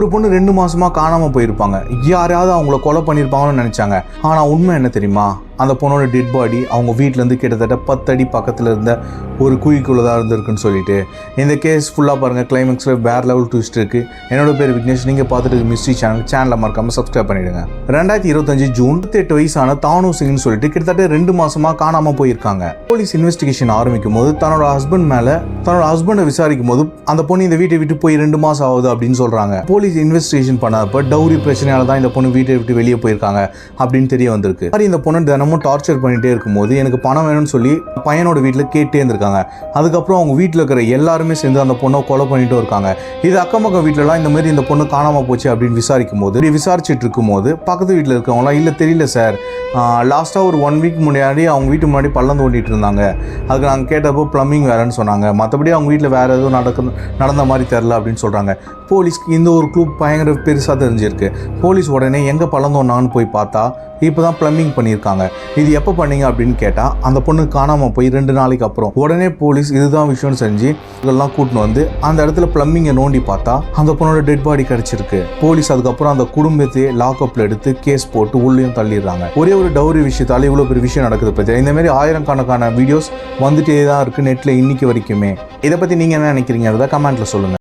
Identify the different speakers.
Speaker 1: ஒரு பொண்ணு 2 மாசமா காணாமல் போயிருப்பாங்க. யாராவது அவங்கள கொலை பண்ணியிருப்பாங்கன்னு நினச்சாங்க. ஆனால் உண்மை என்ன தெரியுமா? அந்த பொண்ணோட டெட் பாடி அவங்க வீட்டிலேருந்து கிட்டத்தட்ட 10 அடி பக்கத்தில் இருந்த ஒரு குழிக்குள்ளே தான் இருந்திருக்குன்னு சொல்லிட்டு இந்த கேஸ் ஃபுல்லாக பாருங்கள். கிளைமேக்ஸில் வேறு லெவல் ட்விஸ்ட் இருக்குது. என்னோட பேர் விக்னேஷ். நீங்கள் பார்த்துட்டு மிஸ்ட்ரி சேனலை மறக்காமல் சப்ஸ்கிரைப் பண்ணிவிடுங்க. 2025 ஜூன் 28 வயசான தானு சிங்னு சொல்லிட்டு கிட்டத்தட்ட 2 மாசமாக காணாமல் போயிருக்காங்க. போலீஸ் இன்வெஸ்டிகேஷன் ஆரம்பிக்கும் போது தன்னோட ஹஸ்பண்டை விசாரிக்கும் போது அந்த பொண்ணு இந்த வீட்டை விட்டு போய் 2 மாதம் ஆகுது அப்படின்னு சொல்கிறாங்க. போலீஸ் இன்வெஸ்டிகேஷன் பண்ணப்போ டவுரி பிரச்சனையால தான் இந்த பொண்ணு வீட்டை விட்டு வெளியே போயிருக்காங்க அப்படின்னு தெரிய வந்திருக்கு. இந்த பொண்ணு தினமும் டார்ச்சர் பண்ணிட்டே இருக்கும்போது எனக்கு பணம் வேணும்னு சொல்லி பையனோட வீட்டில் கேட்டே இருந்திருக்காங்க. அதுக்கப்புறம் அவங்க வீட்டில் இருக்கிற எல்லாருமே சேர்ந்து அந்த பொண்ணை கொலை பண்ணிட்டு இருக்காங்க. இது அக்கம்பக்கம் வீட்டிலலாம் இந்த மாதிரி இந்த பொண்ணு காணாமல் போச்சு அப்படின்னு விசாரிச்சுட்டு இருக்கும்போது பக்கத்து வீட்டில் இருக்கவங்களாம் இல்லை தெரியல சார், லாஸ்ட்டாக ஒரு 1 வீக் முன்னாடி அவங்க வீட்டு முன்னாடி பள்ளம் தோண்டிட்டு இருந்தாங்க. அதுக்கு நாங்கள் கேட்டப்போ ப்ளம்பிங் வேறன்னு சொன்னாங்க. மற்றபடி அவங்க வீட்டில் வேறு எதுவும் நடந்த மாதிரி தெரில அப்படின்னு சொல்கிறாங்க. போலீஸ்க்கு இந்த ஒரு க்ளூ பயங்கர பெருசாக தெரிஞ்சிருக்கு. போலீஸ் உடனே எங்கே பள்ளம் தோண்டான்னு போய் பார்த்தா இப்போ தான் ப்ளம்பிங் பண்ணியிருக்காங்க. இது எப்போ பண்ணீங்க அப்படின்னு கேட்டால் அந்த பொண்ணு காணாமல் போய் 2 நாளைக்கு அப்புறம். உடனே போலீஸ் இதுதான் விஷயம்னு செஞ்சு இதெல்லாம் கூட்டின்னு வந்து அந்த இடத்துல ப்ளம்பிங்கை நோண்டி பார்த்தா அந்த பொண்ணோட டெட் பாடி கிடச்சிருக்கு. போலீஸ் அதுக்கப்புறம் அந்த குடும்பத்தையே லாக்அப்பில் எடுத்து கேஸ் போட்டு உள்ளேயும் தள்ளிடுறாங்க. ஒரே ஒரு டவுரி விஷயத்தால் இவ்வளோ பெரிய விஷயம் நடக்குது பற்றி இந்த மாதிரி ஆயிரக்கணக்கான வீடியோஸ் வந்துட்டே தான் இருக்குது நெட்டில் இன்னைக்கு வரைக்குமே. இதை பற்றி நீங்கள் என்ன நினைக்கிறீங்கிறத கமெண்ட்டில் சொல்லுங்கள்.